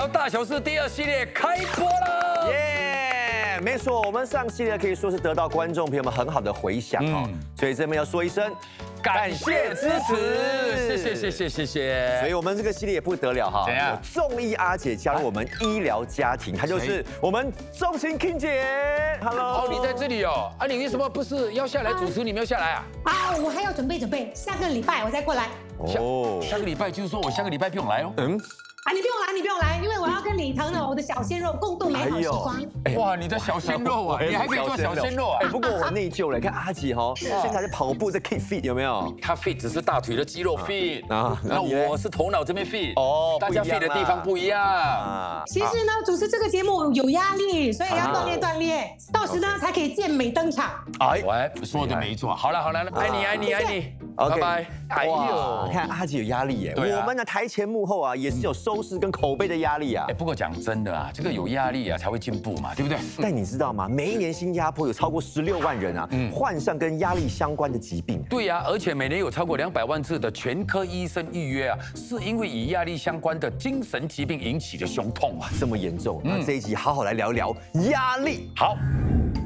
疗大小事第2系列开播了！耶，没错，我们上系列可以说是得到观众朋友们很好的回响哦，所以这边要说一声感谢支持，谢谢。所以我们这个系列也不得了哈，怎样？综艺阿姐加入我们医疗家庭，她就是我们钟晴 King 姐。Hello， 哦，你在这里哦？啊，你为什么不是要下来主持？你没有下来啊？啊，我还要准备，下个礼拜我再过来。哦，下个礼拜就是说我下个礼拜不用来哦。啊，你不用来，因为我要跟李腾的我的小鲜肉共度美好时光。哇，你的小鲜肉啊，你还可以做小鲜肉啊！不过我内疚了，看阿姐哈，现在在跑步，在 keep fit 有没有？他 fit 只是大腿的肌肉 fit 啊，那我是头脑这边 fit 哦，大家 fit 的地方不一样。其实呢，主持这个节目有压力，所以要锻炼，到时呢才可以健美登场。哎，说的没错。好了，爱你。拜拜。哎呦，看阿姐有压力耶，我们的台前幕后啊，也是有收视跟口碑的压力啊。不过讲真的啊，这个有压力啊才会进步嘛，对不对？但你知道吗？每一年新加坡有超过16万人啊，患上跟压力相关的疾病。对呀，而且每年有超过200万次的全科医生预约啊，是因为与压力相关的精神疾病引起的胸痛啊，这么严重。那这一集好好来聊聊压力。好。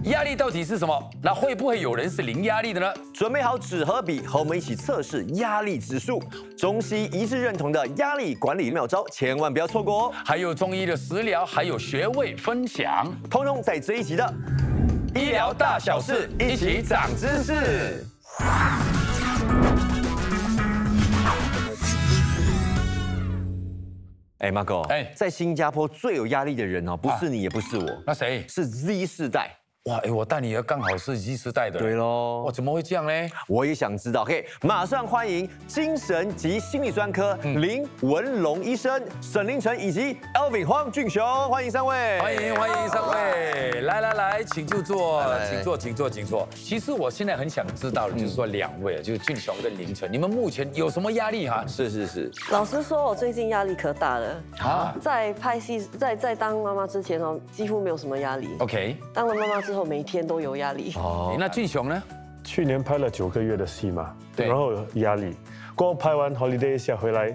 压力到底是什么？那会不会有人是零压力的呢？准备好纸和笔，和我们一起测试压力指数。中西一致认同的压力管理妙招，千万不要错过哦！还有中医的食疗，还有穴位分享，通通在这一集的医疗大小事，一起长知识。哎，Marco，在新加坡最有压力的人哦，不是你，也不是我，那谁？是 Z 世代。哇，我带你的刚好是 Z 世代的。对喽。哇，怎么会这样呢？我也想知道。OK， 马上欢迎精神及心理专科林文龙医生、沈凌晨以及 Elvin 黄俊雄，欢迎3位。欢迎3位。来，请就坐，请坐。其实我现在很想知道的就是说2位，就是俊雄跟凌晨，你们目前有什么压力哈？是。老实说，我最近压力可大了啊！在拍戏，在当妈妈之前哦，几乎没有什么压力。OK， 当了妈妈之后，每天都有压力。哦，那俊雄呢？去年拍了9个月的戏嘛，对，然后有压力，过后拍完 holiday 一下回来，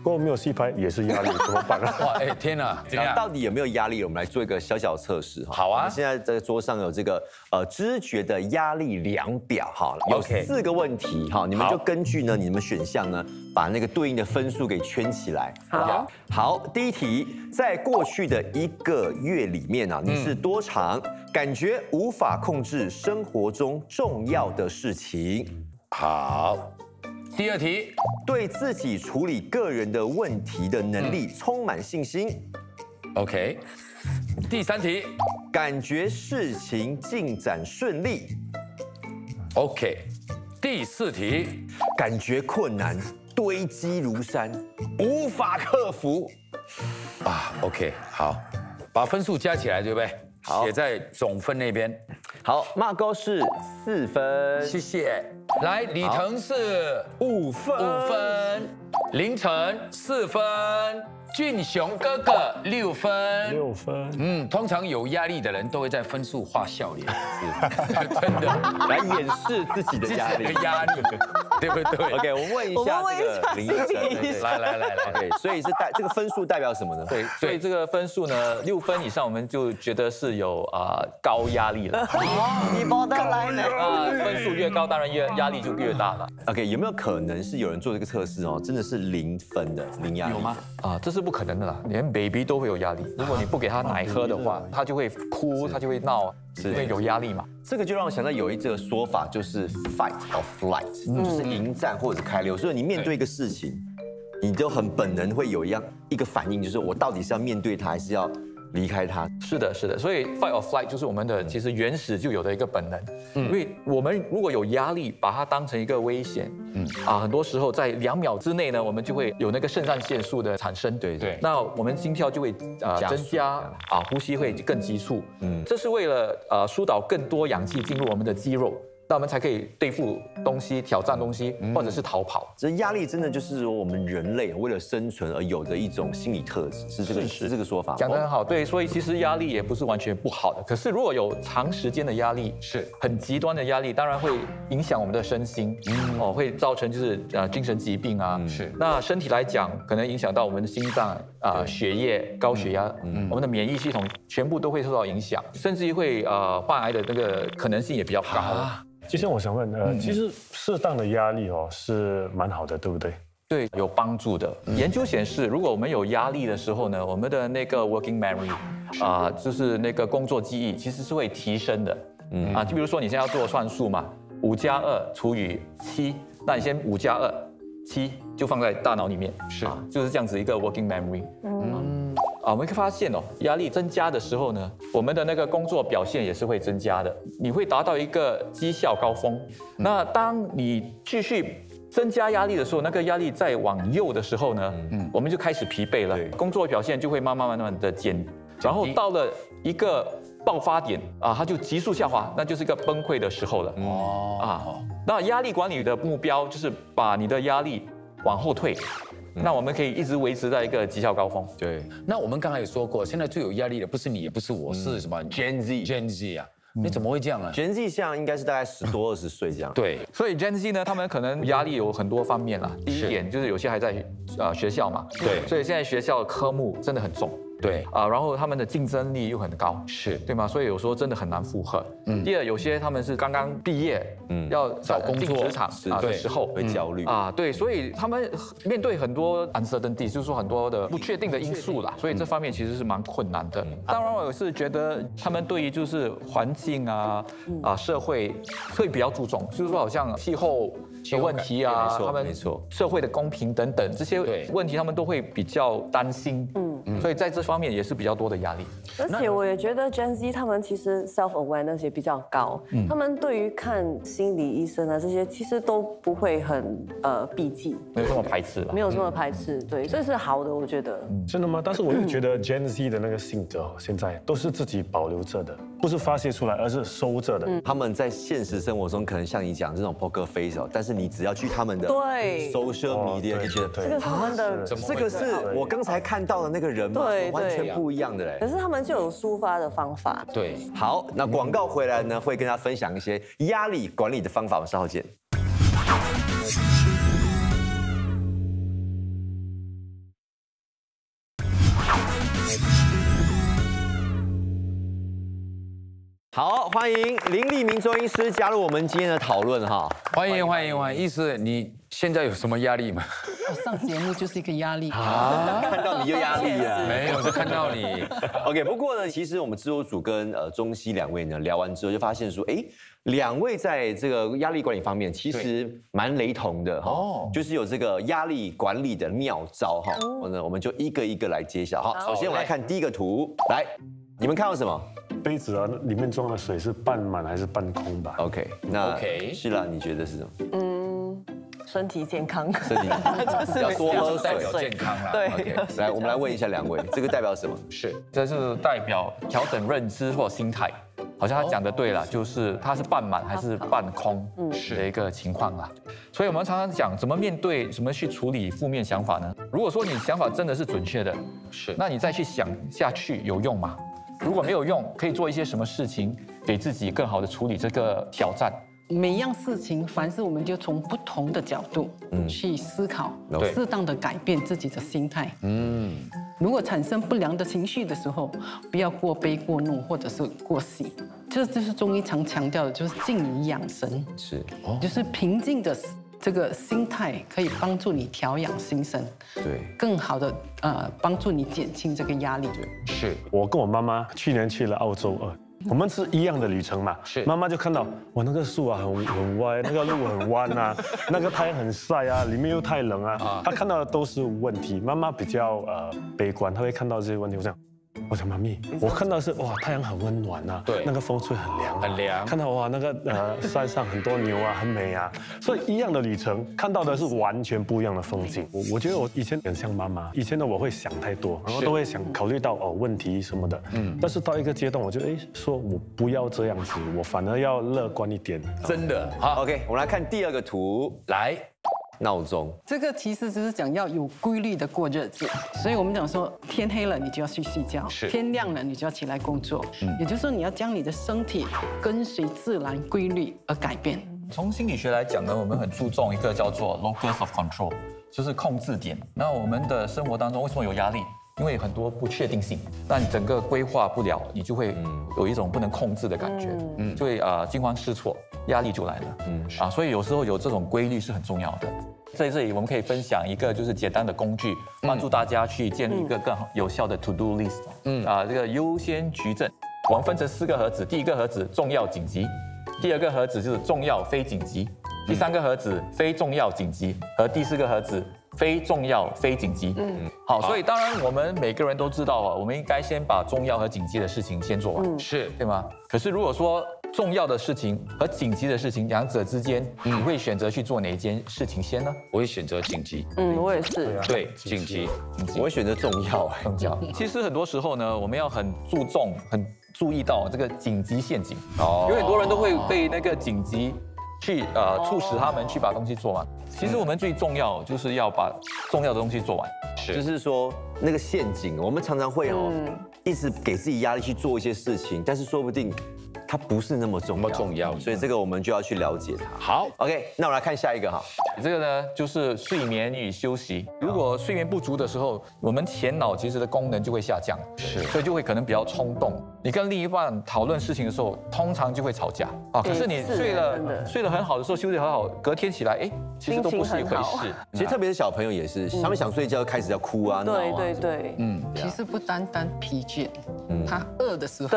过后没有戏拍也是压力，怎么办啊？哇，天哪，怎样？到底有没有压力？我们来做一个小测试哈。好啊。我们现在这个桌上有这个知觉的压力量表哈，有4个问题哈，你们就根据呢你们选项呢，把那个对应的分数给圈起来。好，第一题，在过去的1个月里面啊，你是多长感觉无法控制生活中重要的事情？好。第2题，对自己处理个人的问题的能力充满信心。OK。第3题，感觉事情进展顺利。OK。第4题，感觉困难堆积如山，无法克服。OK， 好，把分数加起来，对不对？写在总分那边。好，Marco是4分，谢谢。来，李腾是5分，凌晨4分，俊雄哥哥6分。通常有压力的人都会在分数画笑脸，真的来掩饰自己的压力，对不对 ？OK， 我问一下这个凌晨，来 ，OK， 所以是这个分数代表什么呢？对，所以这个分数呢，6分以上我们就觉得是有高压力了。你borderline呢？分数越高，当然压力就越大了。OK， 有没有可能是有人做这个测试哦，真的是0分的0压力？有吗？这是不可能的啦，连 baby 都会有压力。如果你不给他奶喝的话，他就会哭，他就会闹，因为有压力嘛。这个就让我想到有一个说法，就是 fight or flight，就是迎战或者是开溜。所以你面对一个事情，你就很本能会有一个反应，就是我到底是要面对它，还是要离开它？是的，所以 fight or flight 就是我们的其实原始就有的一个本能。因为我们如果有压力，把它当成一个危险，很多时候在2秒之内呢，我们就会有那个肾上腺素的产生。对，那我们心跳就会增加，呼吸会更急促。这是为了疏导更多氧气进入我们的肌肉。那我们才可以对付东西、挑战东西，或者是逃跑。这压力真的就是我们人类为了生存而有的一种心理特质，是这个说法吗？讲得很好，对，所以其实压力也不是完全不好的。可是如果有长时间的压力，是很极端的压力，当然会影响我们的身心，会造成就是精神疾病啊。是。那身体来讲，可能影响到我们的心脏血液、高血压，我们的免疫系统全部都会受到影响，甚至于会患癌的那个可能性也比较高。其实我想问，其实适当的压力是蛮好的，对不对？对，有帮助的。研究显示，如果我们有压力的时候呢，我们的那个 working memory 就是那个工作记忆，其实是会提升的。就比如说你现在要做算术嘛，5+2除以7，那你先5+2，7就放在大脑里面，就是这样子一个 working memory。我们可以发现压力增加的时候呢，我们的那个工作表现也是会增加的，你会达到一个绩效高峰。那当你继续增加压力的时候，那个压力再往右的时候呢，我们就开始疲惫了，工作表现就会慢慢的减，然后到了一个爆发点它就急速下滑，那就是一个崩溃的时候了。那压力管理的目标就是把你的压力往后退。那我们可以一直维持在一个绩效高峰。对，那我们刚才也说过，现在最有压力的不是你，也不是我，是什么 Gen Z 啊？你怎么会这样啊？Gen Z 像应该是大概10多20岁这样。对，所以 Gen Z 呢，他们可能压力有很多方面啦。第一点就是有些还在学校嘛，对，所以现在学校的科目真的很重。对然后他们的竞争力又很高，是对吗？所以有时候真的很难负荷。第二，有些他们是刚刚毕业，要找工作进职场的时候会焦虑对，所以他们面对很多 uncertainty，就是说很多的不确定的因素啦，所以这方面其实是蛮困难的。当然，我是觉得他们对于就是环境社会会比较注重，就是说好像气候的问题他们社会的公平等等这些问题，他们都会比较担心。所以在这方面也是比较多的压力。而且我也觉得 Gen Z 他们其实 self awareness 也比较高，他们对于看心理医生这些其实都不会很避忌，没有这么排斥了，没有这么排斥，对，这是好的，我觉得。真的吗？但是我又觉得 Gen Z 的那个性格现在都是自己保留着的，不是发泄出来，而是收着的。他们在现实生活中可能像你讲这种 poker face 但是你只要去他们的 social media 就觉得这个是他们的，这个是我刚才看到的那个人嘛，完全不一样的嘞。可是他们就有抒发的方法。对，好，那广告回来呢，会跟大家分享一些压力管理的方法，我们稍后见。好，欢迎林立明中医师加入我们今天的讨论哈。欢迎。医师，你现在有什么压力吗？我上节目就是一个压力看到你就压力了，没有，是看到你。OK， 不过呢，其实我们制作组跟中西两位呢聊完之后，就发现说，两位在这个压力管理方面其实蛮雷同的就是有这个压力管理的妙招哈。我们就一个一个来揭晓。好，首先我们来看第一个图，来，你们看到什么？杯子里面装的水是半满还是半空吧 ？OK， 那是啦，你觉得是什么？身体健康，要多喝水，代表健康啦。对，来，我们来问一下两位，这个代表什么？这是代表调整认知或心态。好像他讲的对了，就是它是半满还是半空的一个情况啦。所以我们常常讲怎么面对、怎么去处理负面想法呢？如果说你想法真的是准确的，那你再去想下去有用吗？如果没有用，可以做一些什么事情给自己更好的处理这个挑战？每一样事情，凡事我们就从不同的角度去思考，适当的改变自己的心态。如果产生不良的情绪的时候，不要过悲过怒或者是过喜。这就是中医常强调的，就是静以养神，就是平静的这个心态可以帮助你调养心神，更好的帮助你减轻这个压力。我跟我妈妈去年去了澳洲我们是一样的旅程嘛，妈妈就看到我那个树很歪，那个路很弯那个太阳很晒里面又太冷她看到的都是问题。妈妈比较悲观，她会看到这些问题。我想，我说妈咪，我看到是哇，太阳很温暖啊，对那个风吹很凉，很凉看到哇，那个山上很多牛啊，很美啊，所以一样的旅程，看到的是完全不一样的风景。我觉得我以前很像妈妈，以前的我会想太多，然后都会想考虑到问题什么的，但是到一个阶段，我就说我不要这样子，我反而要乐观一点。真的好， OK， 我们来看第二个图，来。闹钟。这个其实只是讲要有规律的过日子，所以我们讲说天黑了你就要去睡觉，天亮了你就要起来工作，也就是说你要将你的身体跟随自然规律而改变。从心理学来讲呢，我们很注重一个叫做 locus of control， 就是控制点。那我们的生活当中为什么有压力？因为很多不确定性，那你整个规划不了，你就会有一种不能控制的感觉，就会惊慌失措，压力就来了，所以有时候有这种规律是很重要的。在这里我们可以分享一个就是简单的工具，帮助大家去建立一个更有效的 to do list，这个优先矩阵，我们分成4个盒子，第一个盒子重要紧急，第2个盒子就是重要非紧急，第3个盒子非重要紧急，和第4个盒子非重要非紧急。好，所以当然我们每个人都知道啊，我们应该先把重要和紧急的事情先做完，是对吗？可是如果说重要的事情和紧急的事情两者之间，你会选择去做哪一件事情先呢？我会选择紧急。我也是。对，紧急。我会选择重要。重要。其实很多时候呢，我们要很注重、很注意到这个紧急陷阱。有很多人都会被那个紧急去促使他们去把东西做完。其实我们最重要就是要把重要的东西做完。就是说那个陷阱，我们常常会一直给自己压力去做一些事情，但是说不定它不是那么重要，所以这个我们就要去了解它。好 ，OK， 那我们来看下一个哈。这个呢就是睡眠与休息。如果睡眠不足的时候，我们前脑其实的功能就会下降，所以就会可能比较冲动。你跟另一半讨论事情的时候，通常就会吵架啊。可是你睡得很好的时候，休息很好，隔天起来，其实都不是一回事。其实特别是小朋友也是，他们想睡觉开始要哭啊，闹啊。对，其实不单单疲倦，他饿的时候，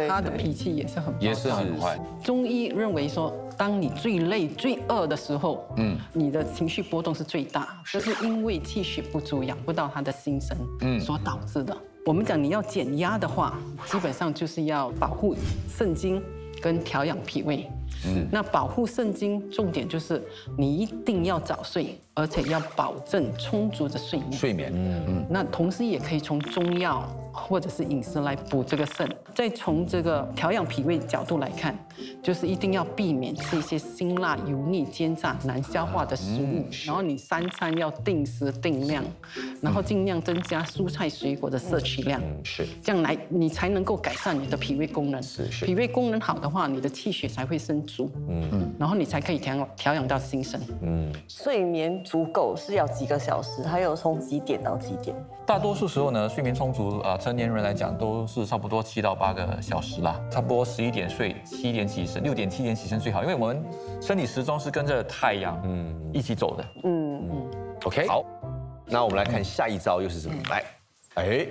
他的脾气也是很坏。中医认为说，当你最累、最饿的时候，你的情绪波动是最大，这是因为气血不足，养不到他的心神所导致的。我们讲你要减压的话，基本上就是要保护肾精跟调养脾胃。那保护肾精重点就是你一定要早睡，而且要保证充足的睡眠。那同时也可以从中药或者是饮食来补这个肾。再从这个调养脾胃角度来看，就是一定要避免吃一些辛辣、油腻、煎炸、难消化的食物。然后你3餐要定时定量，然后尽量增加蔬菜水果的摄取量。这样来你才能够改善你的脾胃功能。脾胃功能好的话，你的气血才会生足。然后你才可以调养到心神。睡眠足够是要几个小时？还有从几点到几点？大多数时候呢，睡眠充足成年人来讲都是差不多7到8个小时啦，差不多11点睡，7点起身，6点7点起身最好，因为我们生理时钟是跟着太阳一起走的。OK， 好，那我们来看下一招又是什么？来。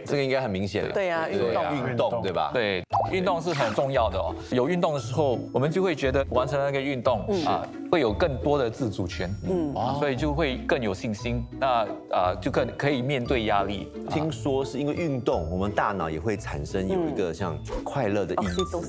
这个应该很明显了。对啊，运动对吧？对，运动是很重要的哦。有运动的时候，我们就会觉得完成那个运动会有更多的自主权。所以就会更有信心。那就更可以面对压力。听说是因为运动，我们大脑也会产生有一个像快乐的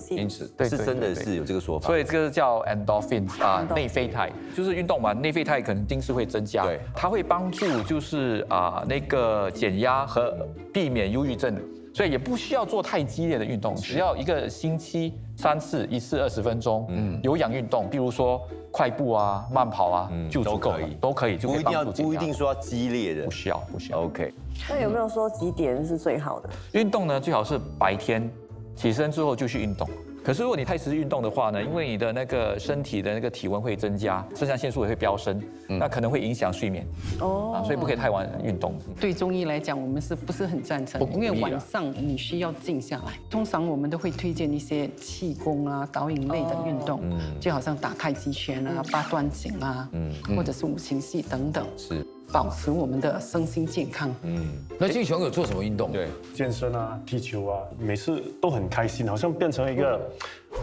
因子，是真的是有这个说法。所以这个叫 endorphin 内啡肽，就是运动完内啡肽肯定是会增加，它会帮助就是那个减压和避免忧郁症，所以也不需要做太激烈的运动，只要1个星期3次，1次20分钟，有氧运动，比如说快步啊、慢跑啊，就足够了，都可以，就可以帮助减压。不一定说要激烈的，不需要。OK。那有没有说几点是最好的？运动呢，最好是白天起身之后就去运动。可是如果你太迟运动的话呢，因为你的那个身体的那个体温会增加，肾上腺素也会飙升，那可能会影响睡眠。所以不可以太晚运动。对中医来讲，我们是不是很赞成？因为晚上你需要静下来。通常我们都会推荐一些气功啊、导引类的运动，就好像打太极拳啊、八段锦啊，或者是五禽戏等等。保持我们的身心健康。那敬雄有做什么运动？对，健身啊，踢球啊，每次都很开心，好像变成一个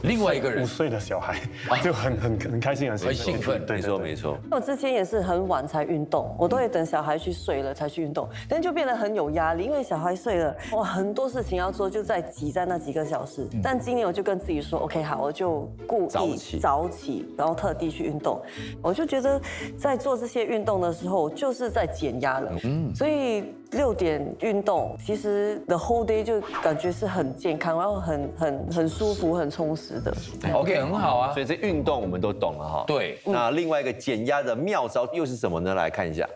另外一个人5岁的小孩就很开心，很兴奋。没错没错。我之前也是很晚才运动，我都会等小孩去睡了才去运动，但就变得很有压力，因为小孩睡了，哇，很多事情要做，就在挤在那几个小时。但今年我就跟自己说 ，OK， 好，我就故意早起，然后特地去运动。我就觉得在做这些运动的时候，就是在减压了。所以6点运动，其实 the whole day 就感觉是很健康，然后很舒服、很充实的。OK， 很好啊。所以这运动我们都懂了哈。对。那另外一个减压的妙招又是什么呢？来看一下，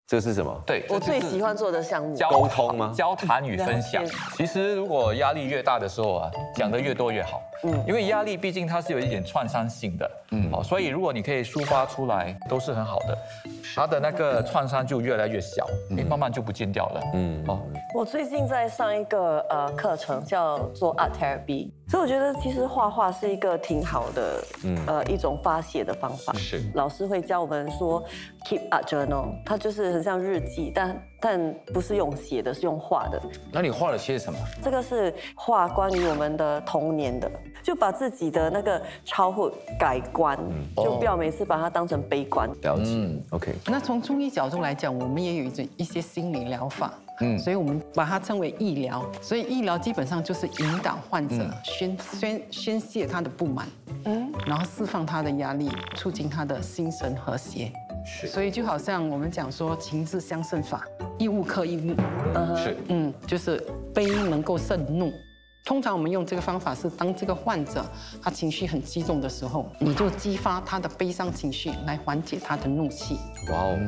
这是什么？对，我最喜欢做的项目。沟通吗？交谈与分享。其实如果压力越大的时候啊，讲得越多越好。因为压力毕竟它是有一点创伤性的，所以如果你可以抒发出来，都是很好的，它的那个创伤就越来越小，慢慢就不见掉了。我最近在上一个课程叫做 Art Therapy， 所以我觉得其实画画是一个挺好的一种发泄的方法。是，老师会教我们说 Keep a journal， 它就是很像日记，但不是用写的，是用画的。那你画了些什么？这个是画关于我们的童年的，就把自己的那个childhood改观，就不要每次把它当成悲观。了解，OK。那从中医角度来讲，我们也有一些心理疗法，所以我们把它称为医疗。所以医疗基本上就是引导患者宣泄他的不满，然后释放他的压力，促进他的心神和谐。所以就好像我们讲说情志相胜法，一物克一物。是，就是悲能够胜怒。通常我们用这个方法是，当这个患者他情绪很激动的时候，你就激发他的悲伤情绪来缓解他的怒气。哇哦，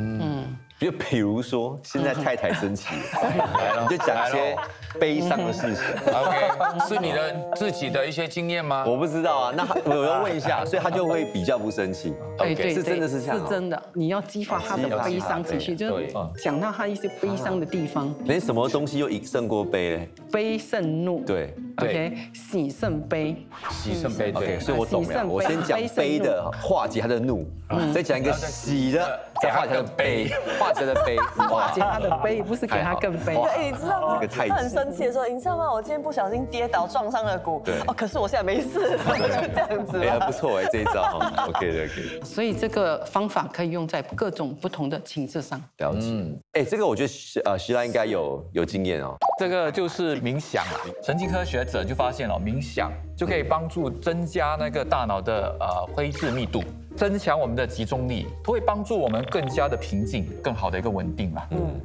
就比如说现在太太生气了，你就讲一些悲伤的事情。OK， 是你的自己的一些经验吗？我不知道啊，那我要问一下，所以他就会比较不生气。对，是真的是这样，是真的。你要激发他的悲伤情绪，就是讲到他一些悲伤的地方。连什么东西又胜过悲嘞？悲胜怒。对。OK， 喜胜悲，喜胜悲，对，所以我懂了。我先讲悲的，化解他的怒，再讲一个喜的，再化解他的悲，化解他的悲，化解他的悲，不是给他更悲。哎，你知道吗？他很生气的时候，你知道吗？我今天不小心跌倒撞伤了骨，可是我现在没事，就这样子。哎，不错哎，这一招 OK。所以这个方法可以用在各种不同的情志上。了解。哎，这个我觉得希拉应该有经验哦。这个就是冥想啊，神经科学者就发现了，冥想就可以帮助增加那个大脑的灰质密度，增强我们的集中力，都会帮助我们更加的平静，更好的一个稳定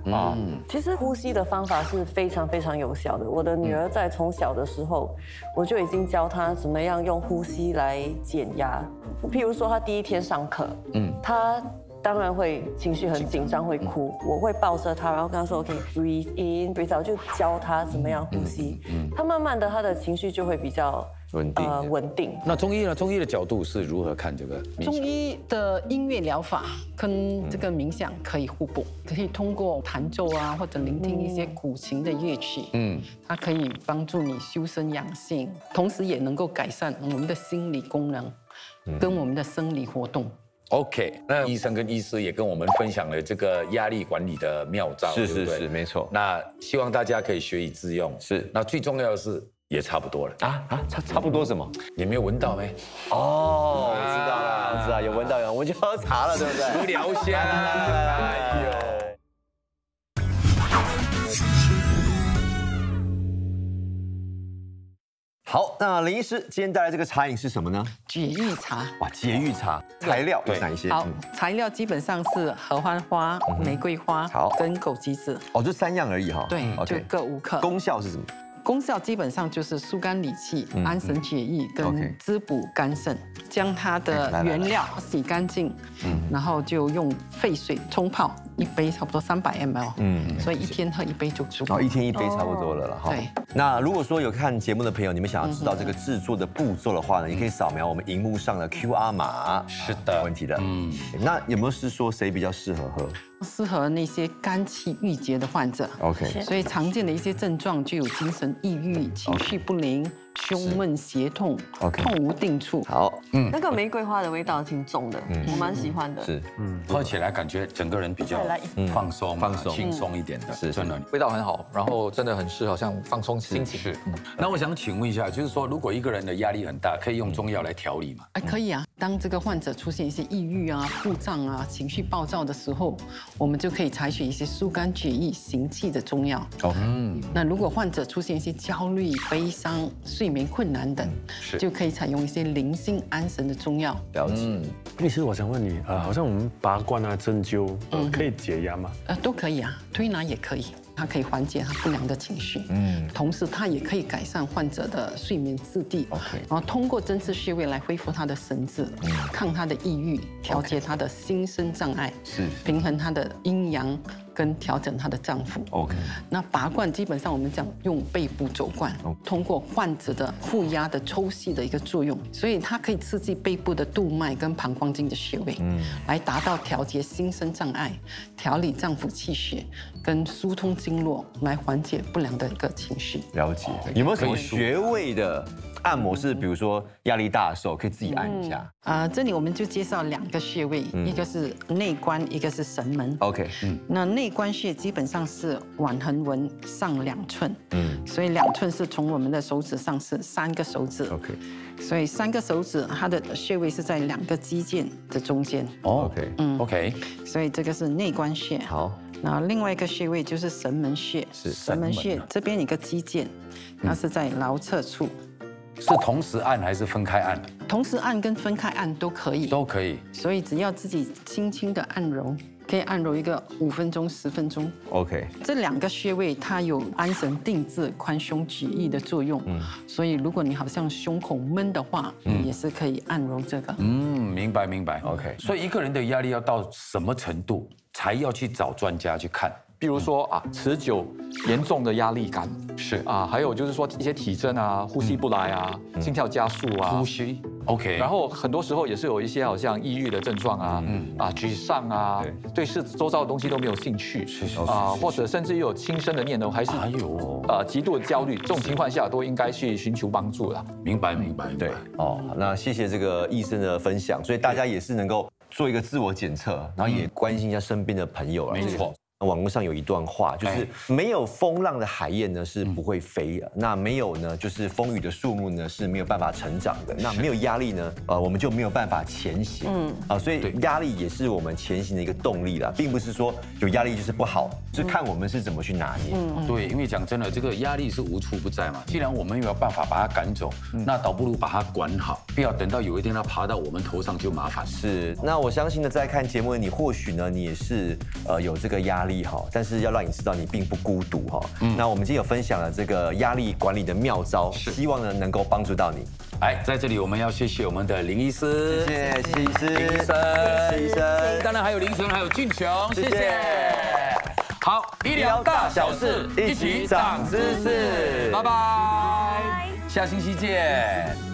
嘛。其实呼吸的方法是非常非常有效的。我的女儿在从小的时候，我就已经教她怎么样用呼吸来减压。譬如说，她第一天上课，她当然会情绪很紧张，会哭。我会抱着他，然后跟他说 ：“OK，breathe in, breathe out。”就教他怎么样呼吸。他慢慢的，他的情绪就会比较稳定。那中医呢？中医的角度是如何看这个？中医的音乐疗法跟这个冥想可以互补，可以通过弹奏啊，或者聆听一些古琴的乐曲，它可以帮助你修身养性，同时也能够改善我们的心理功能，跟我们的生理活动。OK， 那医生跟医师也跟我们分享了这个压力管理的妙招，是，没错。那希望大家可以学以致用。是，那最重要的是也差不多了差不多什么？你没有闻到没？哦，我知道了，我知道有闻到，我们就喝茶了，对不对？无聊香，哎呦。好，那林医师今天带来这个茶饮是什么呢？解郁茶。哇，解郁茶材料有哪一些？好，材料基本上是合欢花、玫瑰花，跟枸杞子。哦，就3样而已哈。对，就各5克。功效是什么？功效基本上就是疏肝理气、安神解郁跟滋补肝肾。将它的原料洗干净，然后就用沸水冲泡1杯，差不多300 ml。所以1天喝1杯就足够。1天1杯差不多了哈。对。那如果说有看节目的朋友，你们想要知道这个制作的步骤的话呢，你可以扫描我们荧幕上的 QR 码。是的，没问题的。那有没有是说谁比较适合喝？适合那些肝气郁结的患者。OK。所以常见的一些症状就有精神抑郁、情绪不宁、胸闷、胁痛，痛无定处。好，那个玫瑰花的味道挺重的，我蛮喜欢的。是，喝起来感觉整个人比较放松、轻松一点的，是真的。味道很好，然后真的很适合像放松心情。是，那我想请问一下，就是说，如果一个人的压力很大，可以用中药来调理吗？可以啊。当这个患者出现一些抑郁啊、腹胀啊、情绪暴躁的时候，我们就可以采取一些疏肝解郁、行气的中药。那如果患者出现一些焦虑、悲伤、睡眠困难等，就可以采用一些宁心安神的中药。了解。律师，我想问你，好像我们拔罐啊、针灸，可以解压吗？都可以啊，推拿也可以。它可以缓解他不良的情绪，同时它也可以改善患者的睡眠质地，然后通过针刺穴位来恢复他的神志，抗他的抑郁，调节他的心身障碍，平衡他的阴阳。跟调整他的脏腑。OK。那拔罐基本上我们讲用背部走罐，通过患者的负压的抽吸的一个作用，所以它可以刺激背部的督脉跟膀胱经的穴位，来达到调节心身障碍、调理脏腑气血跟疏通经络，来缓解不良的一个情绪。了解。有没有什么穴位的按摩是，比如说压力大的时候可以自己按一下？这里我们就介绍2个穴位，一个是内关，一个是神门。OK。那内关穴基本上是腕横纹上2寸，所以2寸是从我们的手指上是3个手指。OK。所以3个手指它的穴位是在2个肌腱的中间。OK。OK。所以这个是内关穴。好。那另外一个穴位就是神门穴。是神门穴这边一个肌腱，它是在桡侧处。是同时按还是分开按？同时按跟分开按都可以，都可以。所以只要自己轻轻的按揉，可以按揉一个5分钟、10分钟。OK。这2个穴位它有安神定志、宽胸举翼的作用，所以如果你好像胸口闷的话，也是可以按揉这个。明白明白。OK。所以一个人的压力要到什么程度才要去找专家去看？比如说持久严重的压力感是还有就是说一些体征呼吸不来心跳加速呼吸 OK， 然后很多时候也是有一些好像抑郁的症状沮丧对周遭的东西都没有兴趣或者甚至有轻生的念头，还是极度的焦虑，这种情况下都应该去寻求帮助了。明白。对那谢谢这个医生的分享，所以大家也是能够做一个自我检测，然后也关心一下身边的朋友。没错。网络上有一段话，就是没有风浪的海燕呢是不会飞的，那没有呢就是风雨的树木呢是没有办法成长的，那没有压力呢我们就没有办法前行所以压力也是我们前行的一个动力啦，并不是说有压力就是不好，是看我们是怎么去拿捏。对，因为讲真的，这个压力是无处不在嘛，既然我们没有办法把它赶走，那倒不如把它管好，不要等到有一天它爬到我们头上就麻烦。是，那我相信呢，在看节目的你，或许呢你也是有这个压力但是要让你知道你并不孤独那我们今天有分享了这个压力管理的妙招，希望呢能够帮助到你。在这里我们要谢谢我们的林医师，谢谢医师，谢谢医生，当然还有林纯，还有俊琼，谢谢。好，医疗大小事，一起长知识，拜拜，下星期见。